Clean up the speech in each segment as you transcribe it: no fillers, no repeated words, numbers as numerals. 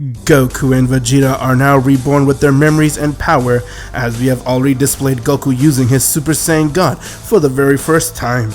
Goku and Vegeta are now reborn with their memories and power, as we have already displayed Goku using his Super Saiyan God for the very first time.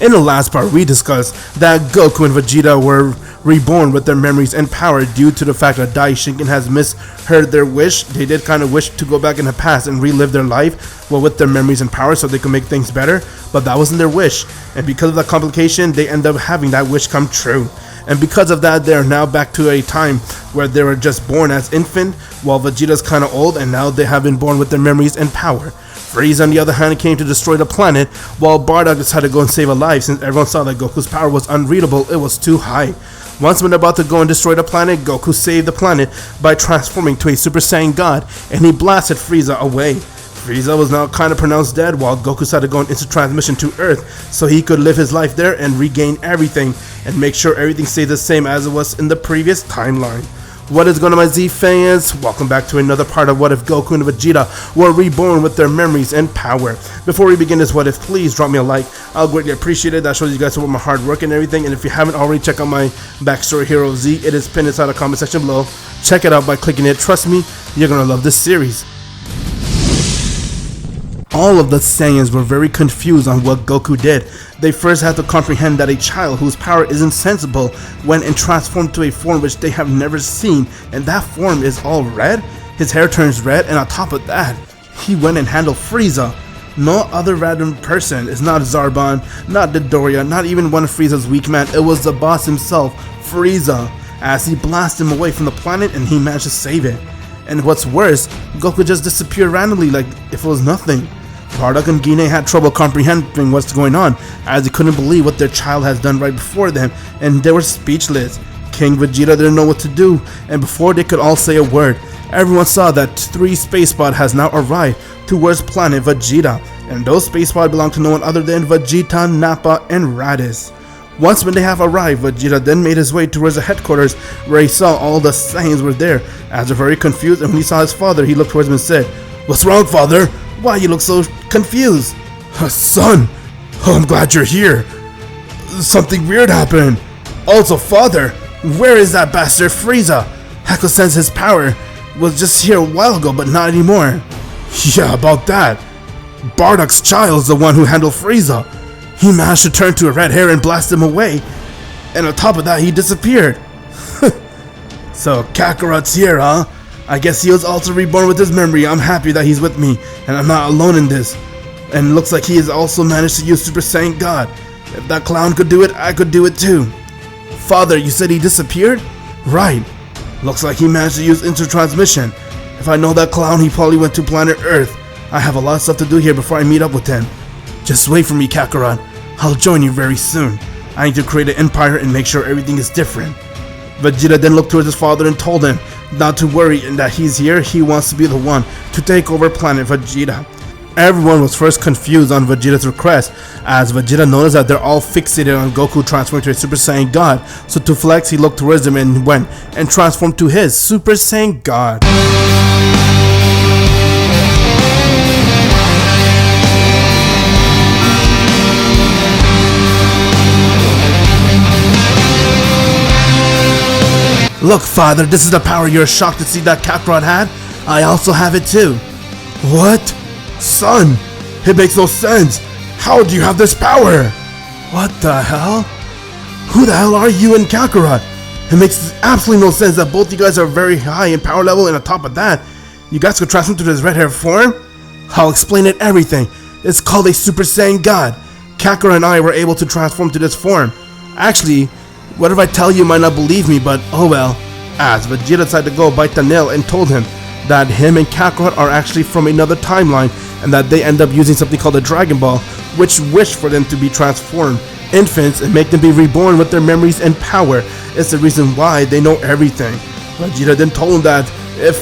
In the last part, we discussed that Goku and Vegeta were reborn with their memories and power due to the fact that Dai Shinken has misheard their wish. They did kind of wish to go back in the past and relive their life, well, with their memories and power so they could make things better, but that wasn't their wish. And because of that complication, they end up having that wish come true. And because of that, they are now back to a time where they were just born as infant, while Vegeta's kind of old, and now they have been born with their memories and power. Frieza, on the other hand, came to destroy the planet, while Bardock decided to go and save a life since everyone saw that Goku's power was unreadable, it was too high. Once when they're about to go and destroy the planet, Goku saved the planet by transforming to a Super Saiyan God, and he blasted Frieza away. Frieza was now kind of pronounced dead, while Goku decided to go into transmission to Earth so he could live his life there and regain everything and make sure everything stays the same as it was in the previous timeline. What is going on, my Z fans? Welcome back to another part of What If Goku and Vegeta were reborn with their memories and power. Before we begin this What If, please drop me a like. I'll greatly appreciate it. That shows you guys about my hard work and everything. And if you haven't already, check out my backstory hero Z. It is pinned inside the comment section below. Check it out by clicking it. Trust me, you're going to love this series. All of the Saiyans were very confused on what Goku did. They first had to comprehend that a child whose power is insensible went and transformed to a form which they have never seen, and that form is all red? His hair turns red, and on top of that, he went and handled Frieza. No other random person. It's not Zarbon, not Dodoria, not even one of Frieza's weak men. It was the boss himself, Frieza, as he blasted him away from the planet and he managed to save it. And what's worse, Goku just disappeared randomly like if it was nothing. Bardock and Guinea had trouble comprehending what's going on, as they couldn't believe what their child has done right before them, and they were speechless. King Vegeta didn't know what to do, and before they could all say a word, everyone saw that 3 space pods has now arrived towards planet Vegeta, and those space pods belong to no one other than Vegeta, Nappa, and Raditz. Once when they have arrived, Vegeta then made his way towards the headquarters where he saw all the Saiyans were there, as they're very confused, and when he saw his father, he looked towards him and said, "What's wrong, father? Why you look so confused?" "Son, I'm glad you're here. Something weird happened. Also, father, where is that bastard Frieza? I could sense his power was just here a while ago, but not anymore." "Yeah, about that. Bardock's child is the one who handled Frieza. He managed to turn to a red hair and blast him away, and on top of that, he disappeared." "So Kakarot's here, huh? I guess he was also reborn with his memory. I'm happy that he's with me, and I'm not alone in this. And it looks like he has also managed to use Super Saiyan God. If that clown could do it, I could do it too." "Father, you said he disappeared?" "Right. Looks like he managed to use intertransmission. If I know that clown, he probably went to planet Earth. I have a lot of stuff to do here before I meet up with him. Just wait for me, Kakarot. I'll join you very soon. I need to create an empire and make sure everything is different." Vegeta then looked towards his father and told him not to worry and that he's here. He wants to be the one to take over planet Vegeta. Everyone was first confused on Vegeta's request, as Vegeta noticed that they're all fixated on Goku transforming to a Super Saiyan God. So to flex, he looked towards him and went and transformed to his Super Saiyan God. "Look, father, this is the power you're shocked to see that Kakarot had. I also have it too." "What? Son, it makes no sense. How do you have this power?" "What the hell? Who the hell are you and Kakarot? It makes absolutely no sense that both you guys are very high in power level, and on top of that, you guys could transform to this red hair form?" "I'll explain it everything. It's called a Super Saiyan God. Kakarot and I were able to transform to this form. Actually, whatever I tell you might not believe me, but oh well." As Vegeta decided to go bite the nail and told him that him and Kakarot are actually from another timeline, and that they end up using something called a Dragon Ball, which wished for them to be transformed infants and make them be reborn with their memories and power. It's the reason why they know everything. Vegeta then told him that if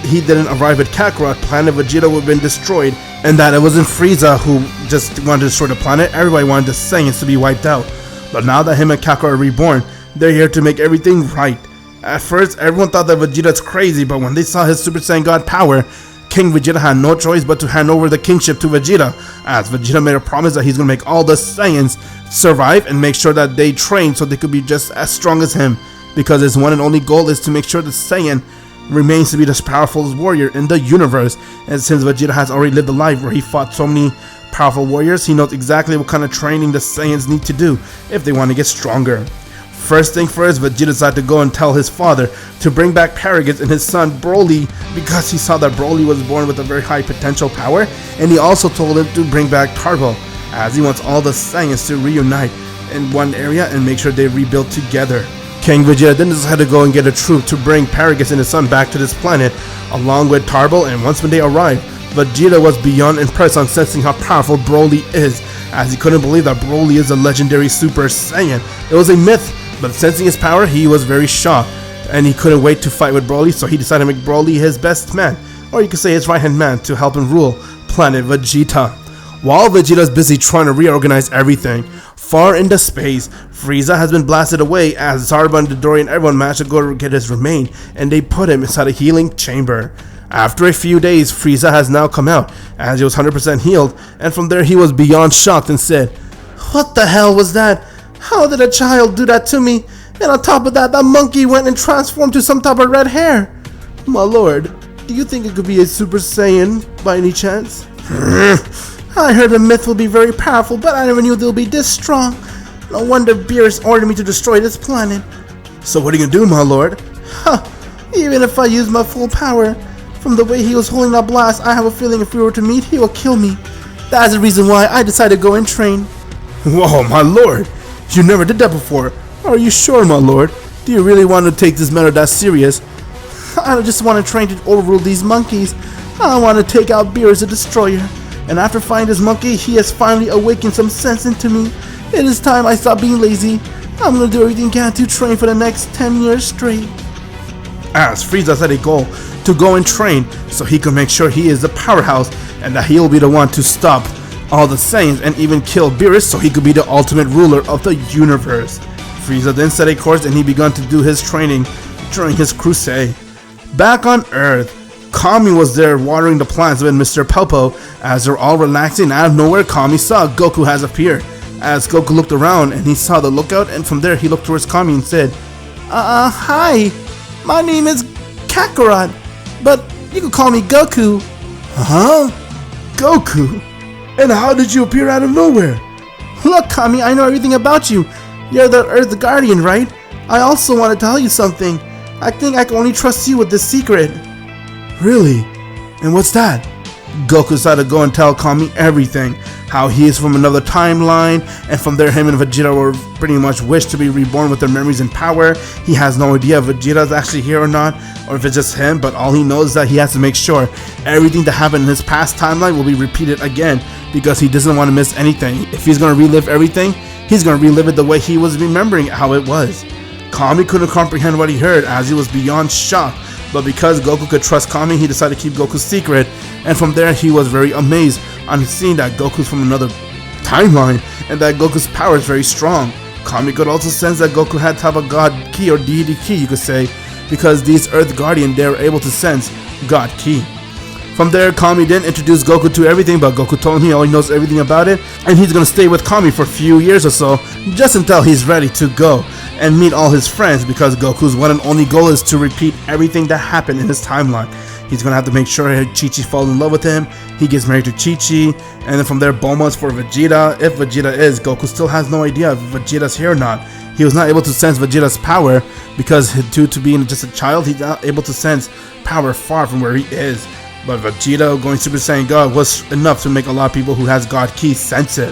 he didn't arrive at Kakarot, planet Vegeta would have been destroyed, and that it wasn't Frieza who just wanted to destroy the planet. Everybody wanted the Saiyans to be wiped out. But now that him and Kakarot are reborn, they're here to make everything right. At first, everyone thought that Vegeta's crazy, but when they saw his Super Saiyan God power, King Vegeta had no choice but to hand over the kingship to Vegeta, as Vegeta made a promise that he's going to make all the Saiyans survive and make sure that they train so they could be just as strong as him. because his one and only goal is to make sure that Saiyan remains to be the powerful warrior in the universe. And since Vegeta has already lived a life where he fought so many powerful warriors, he knows exactly what kind of training the Saiyans need to do if they want to get stronger. First thing first, Vegeta decided to go and tell his father to bring back Paragus and his son Broly, because he saw that Broly was born with a very high potential power, and he also told him to bring back Turbo, as he wants all the Saiyans to reunite in one area and make sure they rebuild together. King Vegeta then decided to go and get a troop to bring Paragus and his son back to this planet, along with Turbo, and once when they arrived, Vegeta was beyond impressed on sensing how powerful Broly is, as he couldn't believe that Broly is a legendary Super Saiyan. It was a myth, but sensing his power, he was very shocked, and he couldn't wait to fight with Broly, so he decided to make Broly his best man, or you could say his right-hand man, to help him rule planet Vegeta. While Vegeta is busy trying to reorganize everything, far into space, Frieza has been blasted away as Zarbon, Dory, and everyone managed to go get his remain, and they put him inside a healing chamber. After a few days, Frieza has now come out, as he was 100% healed, and from there he was beyond shocked and said, "What the hell was that? How did a child do that to me? And on top of that, that monkey went and transformed to some type of red hair. My lord, do you think it could be a Super Saiyan by any chance?" "I heard the myth will be very powerful, but I never knew they'll be this strong. No wonder Beerus ordered me to destroy this planet." "So what are you gonna do, my lord?" "Even if I use my full power, from the way he was holding that blast, I have a feeling if we were to meet, he will kill me. That's the reason why I decided to go and train." "Whoa, my lord! You never did that before. Are you sure, my lord? Do you really want to take this matter that serious?" "I just want to train to overrule these monkeys. I want to take out Beerus the Destroyer. And after finding this monkey, he has finally awakened some sense into me. It is time I stop being lazy. I'm going to do everything I can to train for the next 10 years straight." As Frieza set a goal to go and train so he can make sure he is the powerhouse and that he will be the one to stop all the Saiyans and even kill Beerus so he could be the ultimate ruler of the universe. Frieza then set a course and he began to do his training during his crusade. Back on Earth, Kami was there watering the plants with Mr. Popo. As they're all relaxing, out of nowhere Kami saw Goku has appeared. As Goku looked around and he saw the lookout, and from there he looked towards Kami and said, Hi, my name is Kakarot, but you can call me Goku." "Huh? Goku? And how did you appear out of nowhere?" "Look, Kami, I know everything about you. You're the Earth Guardian, right? I also want to tell you something. I think I can only trust you with this secret." "Really? And what's that?" Goku decided to go and tell Kami everything, how he is from another timeline, and from there him and Vegeta were pretty much wished to be reborn with their memories and power. He has no idea if Vegeta is actually here or not, or if it's just him, but all he knows is that he has to make sure everything that happened in his past timeline will be repeated again, because he doesn't want to miss anything. If he's going to relive everything, he's going to relive it the way he was remembering how it was. Kami couldn't comprehend what he heard, as he was beyond shocked. But because Goku could trust Kami, he decided to keep Goku's secret, and from there he was very amazed on seeing that Goku's from another timeline and that Goku's power is very strong. Kami could also sense that Goku had to have a God Ki or deity Ki, you could say, because these Earth Guardian, they were able to sense God Ki. From there, Kami then introduced Goku to everything, but Goku told him he already knows everything about it, and he's gonna stay with Kami for a few years or so, just until he's ready to go and meet all his friends, because Goku's one and only goal is to repeat everything that happened in his timeline. He's gonna have to make sure Chi-Chi falls in love with him, he gets married to Chi-Chi, and then from there, Bulma's for Vegeta. If Vegeta is, Goku still has no idea if Vegeta's here or not. He was not able to sense Vegeta's power, because due to being just a child, he's not able to sense power far from where he is. But Vegeta going Super Saiyan God was enough to make a lot of people who has God Ki sense it.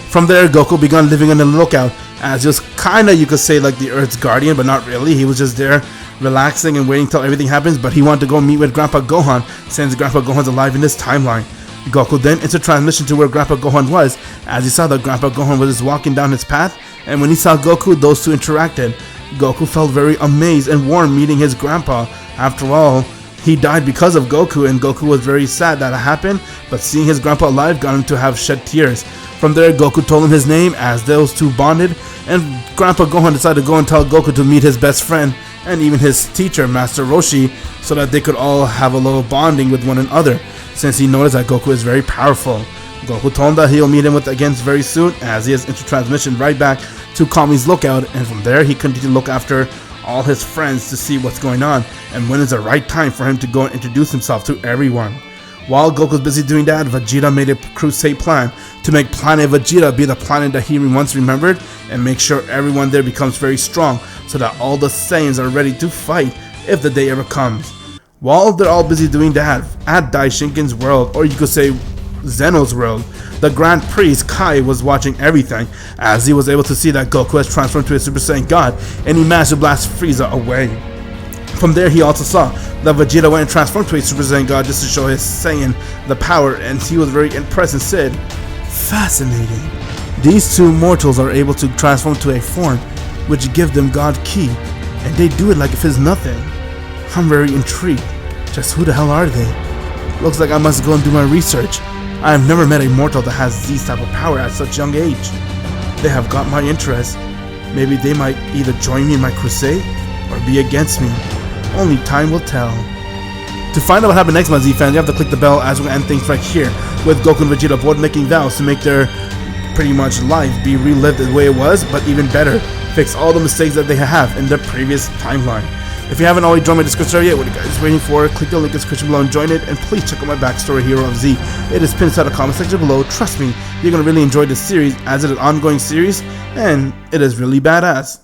From there, Goku began living on the lookout, as he was kinda, you could say, like the Earth's guardian, but not really. He was just there relaxing and waiting till everything happens, but he wanted to go meet with Grandpa Gohan, since Grandpa Gohan's alive in this timeline. Goku then entered transmission to where Grandpa Gohan was, as he saw that Grandpa Gohan was just walking down his path, and when he saw Goku, those two interacted. Goku felt very amazed and warm meeting his grandpa. After all, he died because of Goku, and Goku was very sad that it happened, but seeing his grandpa alive got him to have shed tears. From there, Goku told him his name, as those two bonded, and Grandpa Gohan decided to go and tell Goku to meet his best friend, and even his teacher, Master Roshi, so that they could all have a little bonding with one another, since he noticed that Goku is very powerful. Goku told him that he'll meet him again very soon, as he has entered transmission right back to Kami's lookout, and from there he continued to look after all his friends to see what's going on and when is the right time for him to go and introduce himself to everyone. While Goku was busy doing that, Vegeta made a crusade plan to make Planet Vegeta be the planet that he once remembered and make sure everyone there becomes very strong so that all the Saiyans are ready to fight if the day ever comes. While they're all busy doing that, at Daishinkin's world, or you could say Zeno's world, the Grand Priest Kai was watching everything as he was able to see that Goku has transformed to a Super Saiyan God and he managed to blast Frieza away. From there, he also saw that Vegeta went and transformed to a Super Saiyan God just to show his Saiyan the power, and he was very impressed and said, "Fascinating. These two mortals are able to transform to a form which give them God Ki, and they do it like if it's nothing. I'm very intrigued. Just who the hell are they? Looks like I must go and do my research. I have never met a mortal that has these type of power at such young age. They have got my interest. Maybe they might either join me in my crusade or be against me. Only time will tell." To find out what happened next, my Z fans, you have to click the bell as we end things right here with Goku and Vegeta both making vows to make their pretty much life be relived the way it was, but even better, fix all the mistakes that they have in their previous timeline. If you haven't already joined my Discord server yet, what are you guys waiting for? Click the link in the description below and join it, and please check out my backstory, Hero of Z. It is pinned inside the comment section below. Trust me, you're going to really enjoy this series as it is an ongoing series, and it is really badass.